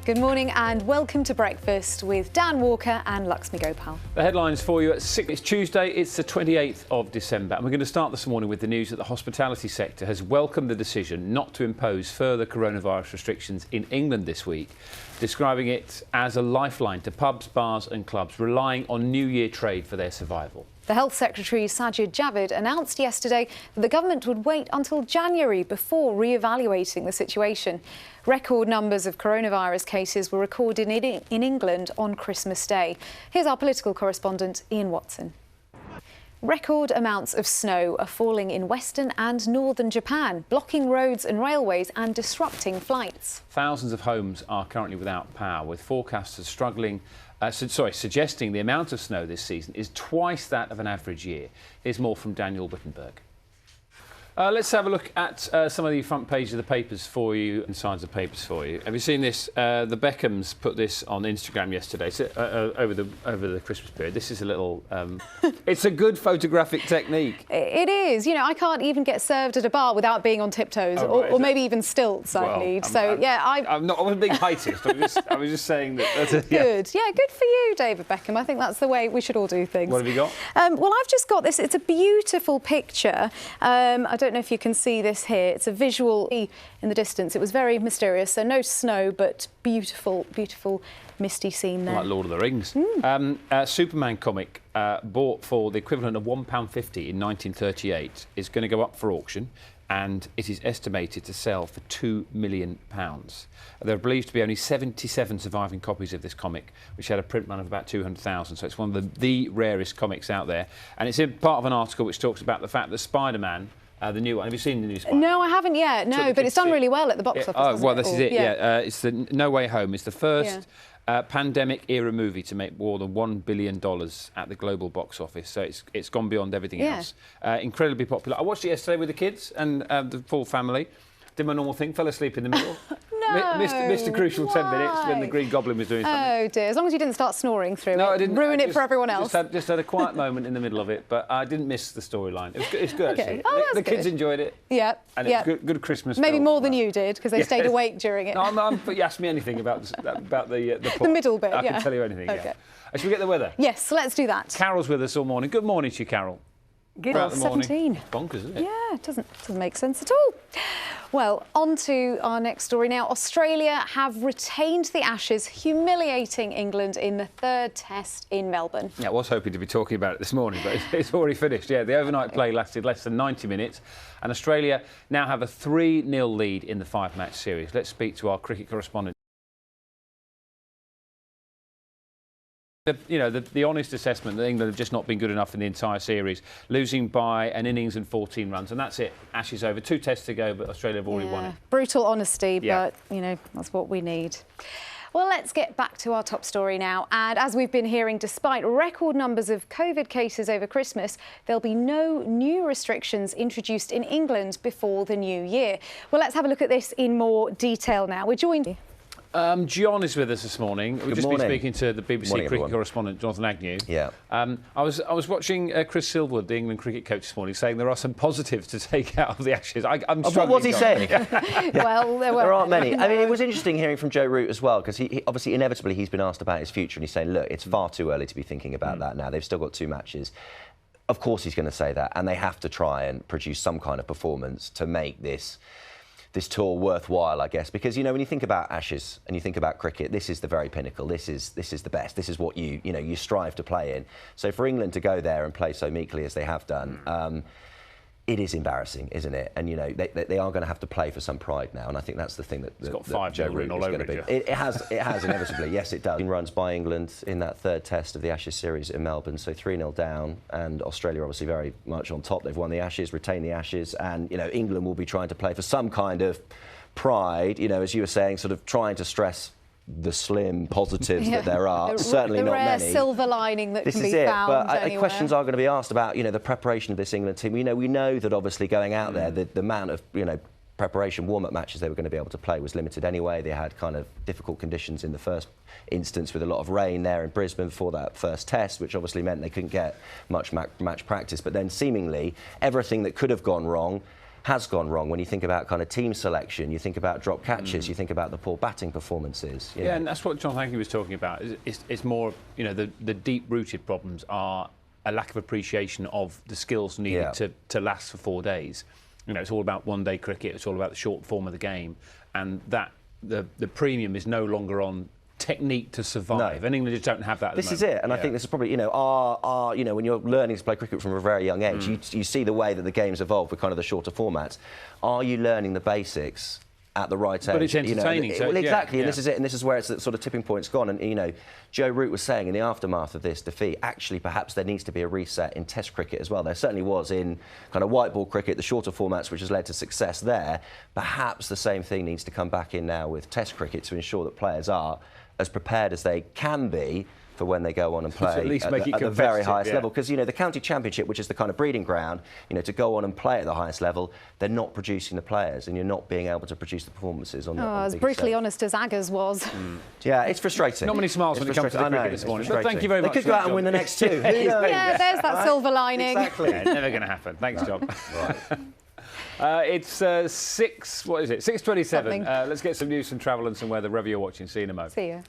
Good morning and welcome to Breakfast with Dan Walker and Luxmy Gopal. The headlines for you at 6. It's Tuesday, it's the 28th of December, and we're going to start this morning with the news that the hospitality sector has welcomed the decision not to impose further coronavirus restrictions in England this week, describing it as a lifeline to pubs, bars and clubs relying on New Year trade for their survival. The Health Secretary Sajid Javid announced yesterday that the government would wait until January before re-evaluating the situation. Record numbers of coronavirus cases were recorded in England on Christmas Day. Here's our political correspondent Ian Watson. Record amounts of snow are falling in western and northern Japan, blocking roads and railways and disrupting flights. Thousands of homes are currently without power, with forecasters suggesting the amount of snow this season is twice that of an average year. Here's more from Daniel Wittenberg. Let's have a look at some of the front pages of the papers for you and sides of papers for you. Have you seen this? The Beckhams put this on Instagram yesterday, so, over the Christmas period. This is a little... it's a good photographic technique. It is. You know, I can't even get served at a bar without being on tiptoes, or maybe even stilts, I need. I wasn't being heightist. I was just saying that... That's Good. Yeah, good for you, David Beckham. I think that's the way we should all do things. What have you got? Well, I've just got this. It's a beautiful picture. I don't know if you can see this here. It's a visual in the distance. It was very mysterious. So no snow, but beautiful, beautiful misty scene there. Like Lord of the Rings. Superman comic bought for the equivalent of £1.50 in 1938 is going to go up for auction, and it is estimated to sell for £2 million. There are believed to be only 77 surviving copies of this comic, which had a print run of about 200,000, so it's one of the rarest comics out there. And it's in part of an article which talks about the fact that Spider-Man, the new one. Have you seen the new Spider-Man? No, I haven't yet. No, but it's done really well at the box office. Oh, well, this is it. Yeah, it's the No Way Home. It's the first pandemic-era movie to make more than $1 billion at the global box office. So it's gone beyond everything else. Incredibly popular. I watched it yesterday with the kids and the full family. Did my normal thing. Fell asleep in the middle. Missed a crucial 10 minutes when the Green Goblin was doing something. Oh dear! As long as you didn't start snoring through it, I didn't. Ruin it for everyone else. Just had a quiet moment in the middle of it, but I didn't miss the storyline. It's good actually. Oh, the kids enjoyed it. Yeah, and it's good Christmas. Maybe film. more than you did because they stayed awake during it. No, but you asked me anything about the middle bit. I can tell you anything. Okay. Should we get the weather? Yes, let's do that. Carol's with us all morning. Good morning to you, Carol. Good. 17. It's bonkers, isn't it? Yeah, it doesn't make sense at all. Well, on to our next story now. Australia have retained the Ashes, humiliating England in the third test in Melbourne. Yeah, I was hoping to be talking about it this morning, but it's already finished. Yeah, the overnight play lasted less than 90 minutes, and Australia now have a 3-0 lead in the 5-match series. Let's speak to our cricket correspondent. The honest assessment that England have just not been good enough in the entire series, losing by an innings and 14 runs, and that's it. Ashes over. 2 tests to go, but Australia have already won it. Brutal honesty, but, that's what we need. Well, let's get back to our top story now. And as we've been hearing, despite record numbers of COVID cases over Christmas, there'll be no new restrictions introduced in England before the new year. Well, let's have a look at this in more detail now. We're joined... John is with us this morning. We've just been speaking to the BBC cricket correspondent, Jonathan Agnew. Yeah. I was watching Chris Silverwood, the England cricket coach, this morning, saying there are some positives to take out of the Ashes. I'm struggling. What's he saying? Well, there aren't many. I mean, it was interesting hearing from Joe Root as well, because he obviously, inevitably, he's been asked about his future, and he's saying, look, it's far too early to be thinking about that now. They've still got 2 matches. Of course he's going to say that, and they have to try and produce some kind of performance to make this tour worthwhile, I guess, because when you think about Ashes and you think about cricket, this is the very pinnacle. This is the best. This is what you strive to play in. So for England to go there and play so meekly as they have done, it is embarrassing, isn't it? And they are going to have to play for some pride now, and I think that's the thing that Joe Root is going to be. It has inevitably. Yes, it does. Runs by England in that 3rd test of the Ashes series in Melbourne, so 3-0 down, and Australia obviously very much on top. They've won the Ashes, retained the Ashes, and England will be trying to play for some kind of pride. As you were saying, sort of trying to stress the slim positives that there are. Certainly not many. The rare silver lining that can be found But questions are going to be asked about, the preparation of this England team. We know that obviously going out there, the amount of, preparation, warm-up matches they were going to be able to play was limited anyway. They had kind of difficult conditions in the first instance with a lot of rain there in Brisbane before that first test, which obviously meant they couldn't get much match practice. But then seemingly everything that could have gone wrong has gone wrong. When you think about kind of team selection, you think about drop catches, you think about the poor batting performances. Yeah, and that's what John Hankey was talking about. It's more, you know, the deep-rooted problems are a lack of appreciation of the skills needed to last for 4 days. You know, it's all about one-day cricket. It's all about the short form of the game, and that the premium is no longer on technique to survive. And England just don't have that at the moment. This is it, and I think this is probably, you know, you know, when you're learning to play cricket from a very young age, you see the way that the game's evolved with kind of the shorter formats. Are you learning the basics at the right age? But it's entertaining. You know, exactly, and this is it, and this is where it's the sort of tipping point's gone. And, you know, Joe Root was saying in the aftermath of this defeat, actually, perhaps there needs to be a reset in Test cricket as well. There certainly was in kind of white ball cricket, the shorter formats, which has led to success there. Perhaps the same thing needs to come back in now with Test cricket to ensure that players are as prepared as they can be for when they go on and play at the very highest level. Because, you know, the county championship, which is the kind of breeding ground, you know, to go on and play at the highest level, they're not producing the players, and you're not being able to produce the performances on the as brutally honest as Aggers was. Yeah, it's frustrating. Not many smiles when it comes to the cricket this morning. But thank you very much. They could go out and win the next two. Yeah, there's that silver lining. Exactly. Yeah, never going to happen. Thanks, John. It's 6:27. Let's get some news, some travel and some weather wherever you're watching. See you in a moment. See you.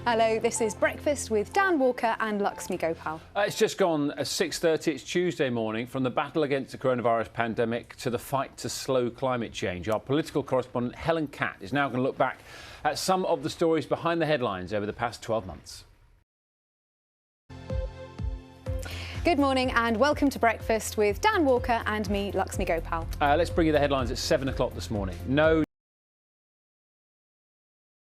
Hello, this is Breakfast with Dan Walker and Luxmy Gopal. It's just gone 6:30. It's Tuesday morning. From the battle against the coronavirus pandemic to the fight to slow climate change, our political correspondent Helen Catt is now going to look back at some of the stories behind the headlines over the past 12 months. Good morning and welcome to Breakfast with Dan Walker and me, Luxmy Gopal. Let's bring you the headlines at 7 o'clock this morning. No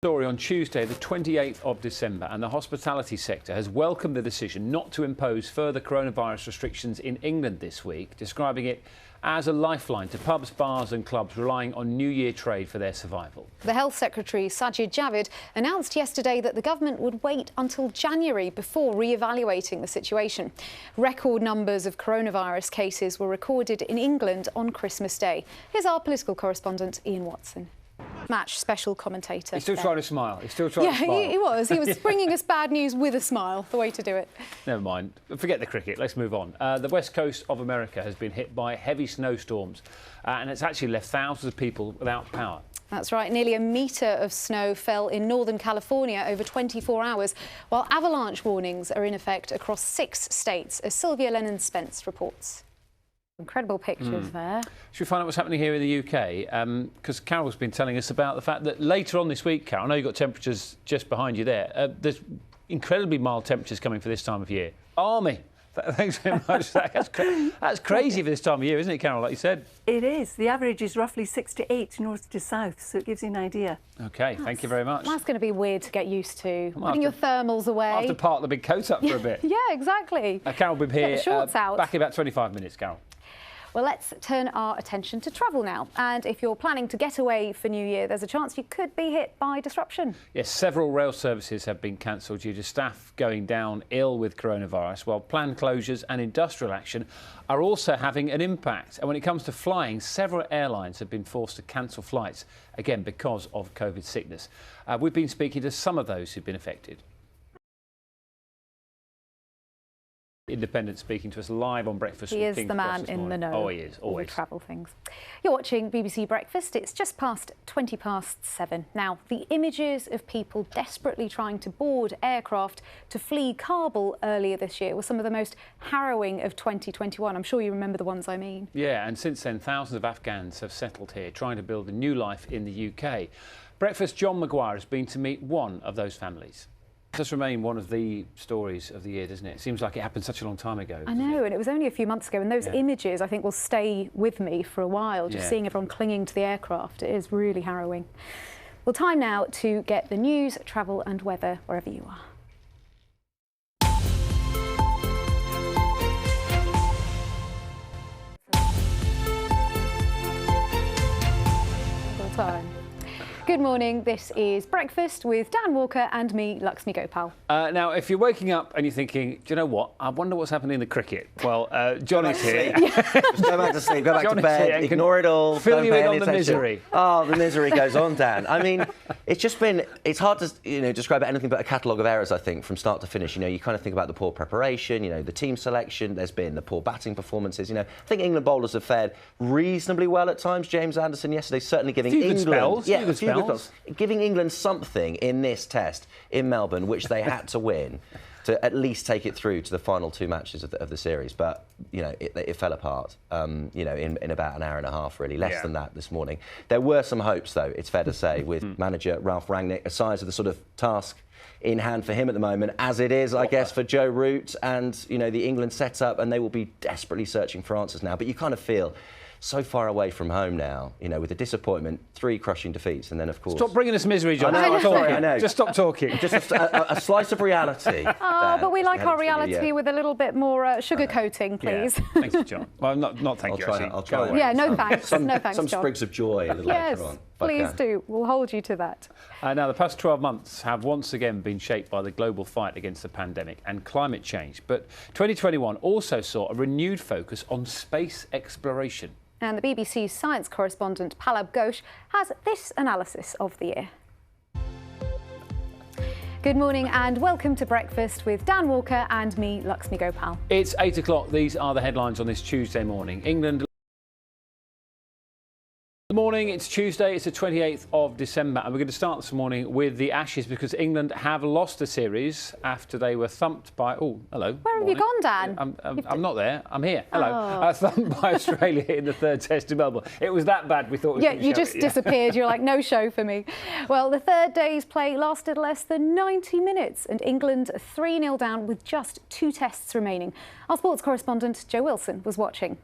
story on Tuesday, the 28th of December, and the hospitality sector has welcomed the decision not to impose further coronavirus restrictions in England this week, describing it as a lifeline to pubs, bars and clubs relying on New Year trade for their survival. The Health Secretary, Sajid Javid, announced yesterday that the government would wait until January before re-evaluating the situation. Record numbers of coronavirus cases were recorded in England on Christmas Day. Here's our political correspondent, Ian Watson. Match special commentator. He's still trying to smile. He's still trying to smile. Yeah, he was. He was bringing us bad news with a smile, the way to do it. Never mind. Forget the cricket. Let's move on. The west coast of America has been hit by heavy snowstorms and it's actually left thousands of people without power. That's right. Nearly a metre of snow fell in northern California over 24 hours, while avalanche warnings are in effect across 6 states, as Sylvia Lennon-Spence reports. Incredible pictures there. Should we find out what's happening here in the UK? Because Carol's been telling us about the fact that later on this week, Carol, I know you've got temperatures just behind you there. There's incredibly mild temperatures coming for this time of year. Army. Thanks very much. That's crazy for this time of year, isn't it, Carol, like you said? It is. The average is roughly 6 to 8 north to south, so it gives you an idea. OK, thank you very much. That's going to be weird to get used to. Putting your thermals away. I'll have to park the big coat up for a bit. Yeah, exactly. Carol will be here shorts out. back in about 25 minutes, Carol. Well, let's turn our attention to travel now. And if you're planning to get away for New Year, there's a chance you could be hit by disruption. Yes, several rail services have been cancelled due to staff going down ill with coronavirus, while planned closures and industrial action are also having an impact. And when it comes to flying, several airlines have been forced to cancel flights, again, because of COVID sickness. We've been speaking to some of those who've been affected. Independent speaking to us live on Breakfast. He is the man in the know. Oh, he is, always. Travel things. You're watching BBC Breakfast. It's just past 7:20. Now, the images of people desperately trying to board aircraft to flee Kabul earlier this year were some of the most harrowing of 2021. I'm sure you remember the ones I mean. Yeah, and since then, thousands of Afghans have settled here, trying to build a new life in the UK. Breakfast John Maguire has been to meet one of those families. It does remain one of the stories of the year, doesn't it? It seems like it happened such a long time ago. I know, and it was only a few months ago, and those images, I think, will stay with me for a while, just seeing everyone clinging to the aircraft. It is really harrowing. Well, time now to get the news, travel and weather wherever you are. Time. Good morning, this is Breakfast with Dan Walker and me, Luxmy Gopal. Now, if you're waking up and you're thinking, do you know what? I wonder what's happening in the cricket. Well, John is here. Just go back to sleep, go back to bed, ignore it all. Fill don't you pay in any on the attention. misery. Oh, the misery goes on, Dan. I mean, It's just been, it's hard to, describe it anything but a catalogue of errors, I think, from start to finish. You kind of think about the poor preparation, the team selection, there's been the poor batting performances. I think England bowlers have fared reasonably well at times. James Anderson yesterday certainly giving giving England something in this test in Melbourne, which they had to win to at least take it through to the final 2 matches of the series. But, it fell apart, in about an hour and a half, really, less than that this morning. There were some hopes, though, it's fair to say, with manager Ralph Rangnick, aside of the sort of task in hand for him at the moment, as it is, I guess, for Joe Root and, the England setup, and they will be desperately searching for answers now. But you kind of feel so far away from home now, with the disappointment, 3 crushing defeats, and then, of course... Stop bringing us misery, John. I know. Just stop talking. Just a slice of reality. But we like our reality with a little bit more sugar coating, please. Yeah. Thanks, John. Well, not thank you, actually. I'll try. Yeah, no thanks. No thanks, Some John. sprigs of joy a little later on. Yes, please do. We'll hold you to that. Now, the past 12 months have once again been shaped by the global fight against the pandemic and climate change. But 2021 also saw a renewed focus on space exploration. And the BBC's science correspondent Palab Ghosh has this analysis of the year. Good morning and welcome to Breakfast with Dan Walker and me, Luxmy Gopal. It's 8 o'clock. These are the headlines on this Tuesday morning. England... Good morning, it's Tuesday, it's the 28th of December, and we're going to start this morning with the Ashes because England have lost the series after they were thumped by... Oh, hello. Where have you gone, Dan? I'm not there, I'm here. Hello. Thumped by Australia in the 3rd Test in Melbourne. It was that bad we thought we you just disappeared. You're like, no show for me. Well, the 3rd day's play lasted less than 90 minutes and England 3-0 down with just 2 tests remaining. Our sports correspondent Jo Wilson was watching.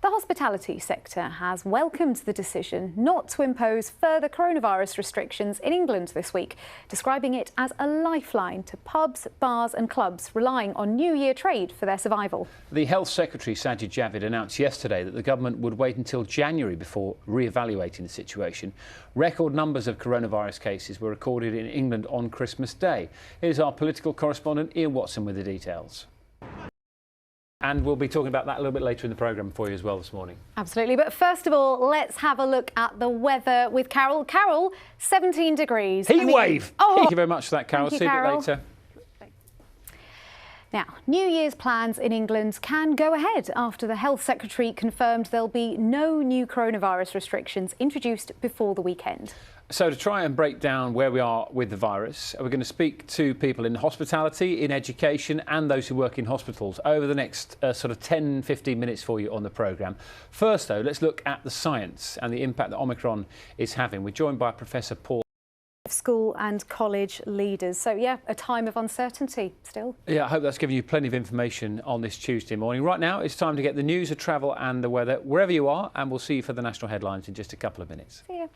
The hospitality sector has welcomed the decision not to impose further coronavirus restrictions in England this week, describing it as a lifeline to pubs, bars and clubs relying on New Year trade for their survival. The Health Secretary, Sajid Javid, announced yesterday that the government would wait until January before re-evaluating the situation. Record numbers of coronavirus cases were recorded in England on Christmas Day. Here's our political correspondent, Ian Watson, with the details. And we'll be talking about that a little bit later in the programme for you as well this morning. Absolutely. But first of all, let's have a look at the weather with Carol. Carol, 17 degrees. Heat wave. Oh, thank you very much for that, Carol. See you a bit later. Now, New Year's plans in England can go ahead after the Health Secretary confirmed there'll be no new coronavirus restrictions introduced before the weekend. So to try and break down where we are with the virus, we're going to speak to people in hospitality, in education and those who work in hospitals over the next sort of 10-15 minutes for you on the programme. First, though, let's look at the science and the impact that Omicron is having. We're joined by Professor Paul. School and college leaders. So, yeah, a time of uncertainty still. Yeah, I hope that's given you plenty of information on this Tuesday morning. Right now, it's time to get the news of travel and the weather wherever you are, and we'll see you for the national headlines in just a couple of minutes. See you.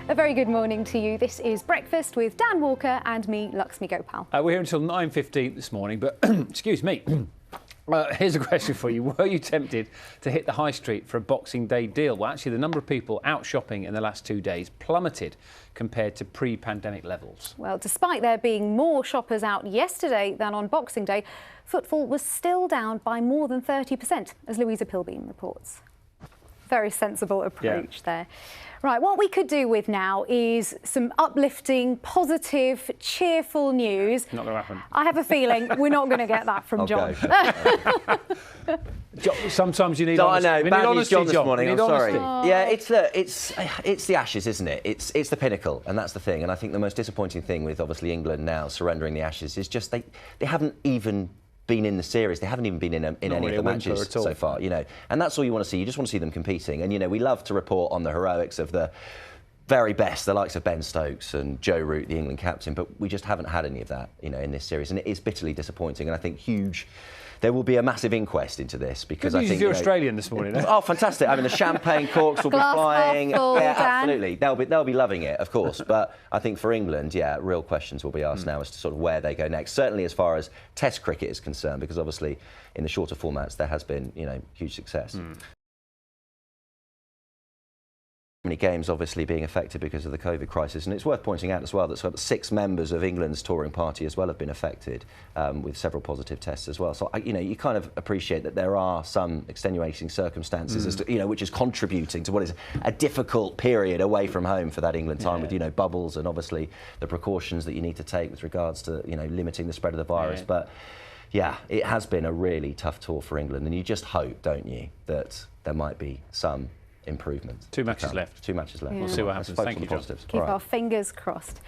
A very good morning to you. This is Breakfast with Dan Walker and me, Luxmy Gopal. We're here until 9:15 this morning, but excuse me. Here's a question for you. Were you tempted to hit the high street for a Boxing Day deal? Well, actually, the number of people out shopping in the last 2 days plummeted compared to pre-pandemic levels. Well, despite there being more shoppers out yesterday than on Boxing Day, footfall was still down by more than 30%, as Louisa Pilbeam reports. Very sensible approach there. Right, what we could do with now is some uplifting, positive, cheerful news. Not going to happen. I have a feeling we're not going to get that from John. Sometimes you need honesty. I know, bad news John this morning, I'm sorry. Oh. Yeah, it's the Ashes, isn't it? It's the pinnacle, and that's the thing. And I think the most disappointing thing with obviously England now surrendering the Ashes is just they haven't even been in the series. They haven't even been in any of the matches so far, and that's all you want to see. You just want to see them competing. And, we love to report on the heroics of the very best, the likes of Ben Stokes and Joe Root, the England captain, but we just haven't had any of that, in this series. And it is bitterly disappointing. And I think there will be a massive inquest into this because I think you're Australian this morning. Eh? Oh, fantastic! I mean, the champagne corks will be flying. Full, yeah, Dan. absolutely. They'll be loving it, of course. But I think for England, real questions will be asked now as to sort of where they go next. Certainly as far as Test cricket is concerned, because obviously in the shorter formats there has been huge success. Many games obviously being affected because of the COVID crisis, and it's worth pointing out as well that sort of 6 members of England's touring party as well have been affected with several positive tests as well. So you kind of appreciate that there are some extenuating circumstances as to, which is contributing to what is a difficult period away from home for that England time with bubbles and obviously the precautions that you need to take with regards to limiting the spread of the virus. But yeah, it has been a really tough tour for England, and you just hope, don't you, that there might be some improvement. 2 matches left. 2 matches left. We'll see what happens. Thank you, John. Keep our fingers crossed.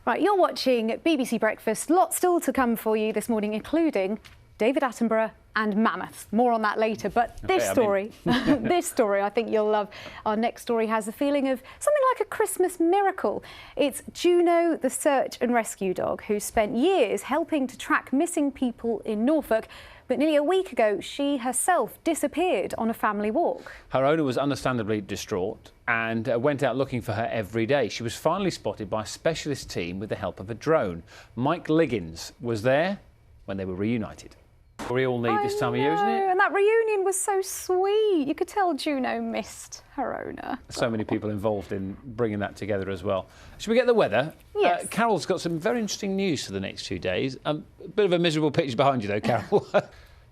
Right, you're watching BBC Breakfast. Lots still to come for you this morning, including David Attenborough and Mammoth. More on that later. But this story, this story, I think you'll love. Our next story has a feeling of something like a Christmas miracle. It's Juno, the search and rescue dog, who spent years helping to track missing people in Norfolk. But nearly a week ago, she herself disappeared on a family walk. Her owner was understandably distraught and went out looking for her every day. She was finally spotted by a specialist team with the help of a drone. Mike Liggins was there when they were reunited. We all need this time of year, isn't it? And that reunion was so sweet. You could tell Juno missed her owner. So many people involved in bringing that together as well. Should we get the weather? Yes. Carol's got some very interesting news for the next 2 days. A bit of a miserable picture behind you, though, Carol.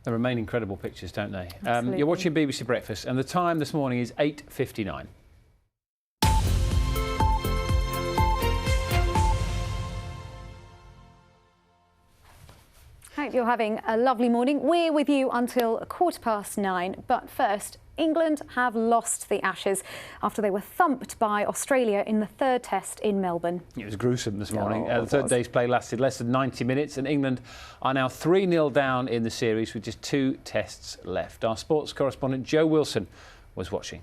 They remain incredible pictures, don't they? You're watching BBC Breakfast, and the time this morning is 8:59. Hope you're having a lovely morning. We're with you until 9:15. But first, England have lost the Ashes after they were thumped by Australia in the 3rd test in Melbourne. It was gruesome this morning. The 3rd day's play lasted less than 90 minutes, and England are now 3-0 down in the series with just 2 tests left. Our sports correspondent Jo Wilson was watching.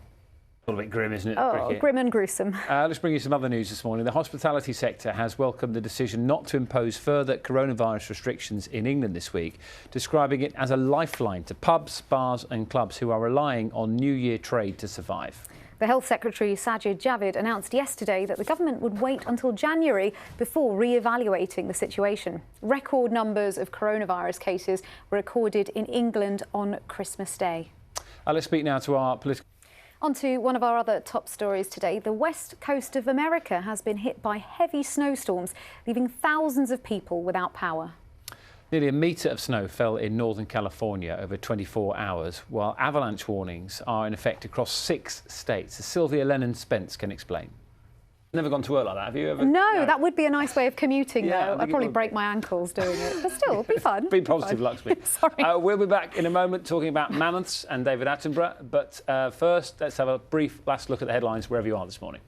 A little bit grim, isn't it? Oh, cricket? Grim and gruesome. Let's bring you some other news this morning. The hospitality sector has welcomed the decision not to impose further coronavirus restrictions in England this week, describing it as a lifeline to pubs, bars and clubs who are relying on New Year trade to survive. The Health Secretary Sajid Javid announced yesterday that the government would wait until January before re-evaluating the situation. Record numbers of coronavirus cases were recorded in England on Christmas Day. Let's speak now to our political... On to one of our other top stories today. The west coast of America has been hit by heavy snowstorms, leaving thousands of people without power. Nearly a metre of snow fell in northern California over 24 hours, while avalanche warnings are in effect across 6 states. As Sylvia Lennon-Spence can explain. Never gone to work like that, have you ever? No, that would be a nice way of commuting, Yeah, though. I'd probably break my ankles doing it, but still, it'd be fun. Be positive, Luxmy. Sorry. We'll be back in a moment talking about Mammoths and David Attenborough, but first, let's have a brief last look at the headlines wherever you are this morning.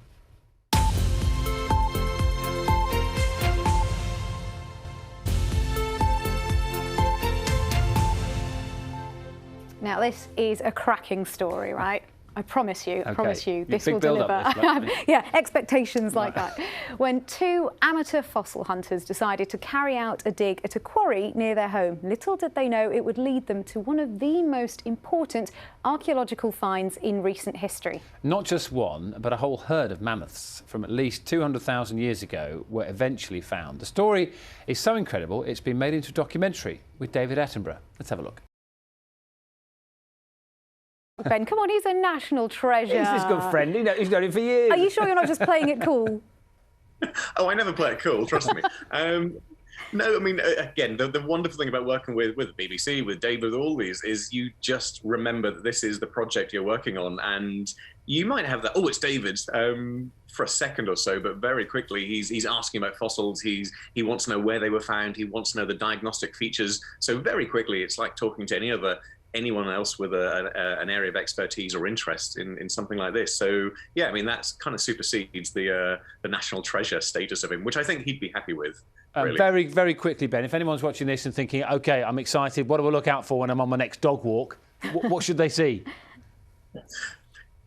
Now, this is a cracking story, right? I promise you, this will deliver. Yeah, expectations like that. When 2 amateur fossil hunters decided to carry out a dig at a quarry near their home, little did they know it would lead them to one of the most important archaeological finds in recent history. Not just one, but a whole herd of mammoths from at least 200,000 years ago were eventually found. The story is so incredible, it's been made into a documentary with David Attenborough. Let's have a look. Ben, come on, he's a national treasure. He's his good friend. He's known him for years. Are you sure you're not just playing it cool? Oh, I never play it cool, trust me. No, I mean, again, the wonderful thing about working with the BBC, with David, with all these, is you just remember that this is the project you're working on, and you might have that, oh, it's David's, for a second or so, but very quickly he's asking about fossils, he wants to know where they were found, he wants to know the diagnostic features, so very quickly it's like talking to anyone else with an area of expertise or interest in something like this. So yeah, I mean, that's kind of supersedes the national treasure status of him, which I think he'd be happy with. Really. Very, very quickly, Ben, if anyone's watching this and thinking, OK, I'm excited, what do I look out for when I'm on my next dog walk? What should they see?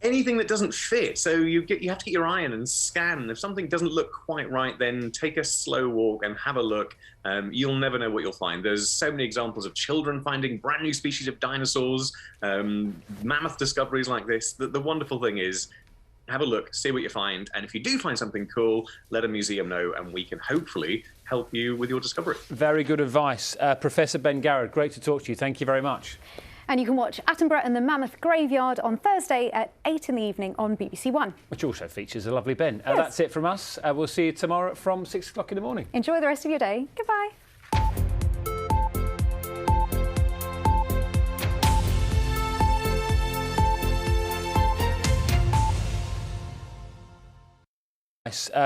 Anything that doesn't fit. So you have to get your eye in and scan. If something doesn't look quite right, then take a slow walk and have a look. You'll never know what you'll find. There's so many examples of children finding brand new species of dinosaurs, mammoth discoveries like this. The wonderful thing is, have a look, see what you find. And if you do find something cool, let a museum know and we can hopefully help you with your discovery. Very good advice. Professor Ben Garrett, great to talk to you. Thank you very much. And you can watch Attenborough and the Mammoth Graveyard on Thursday at 8 in the evening on BBC One. Which also features a lovely Ben. Yes. That's it from us. We'll see you tomorrow from 6 o'clock in the morning. Enjoy the rest of your day. Goodbye.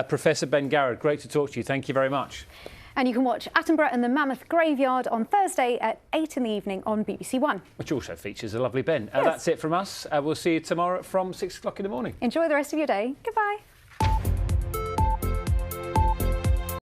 Professor Ben Garrett, great to talk to you. Thank you very much. And you can watch Attenborough and the Mammoth Graveyard on Thursday at 8 in the evening on BBC One. Which also features a lovely Ben. Yes. That's it from us. We'll see you tomorrow from 6 o'clock in the morning. Enjoy the rest of your day. Goodbye.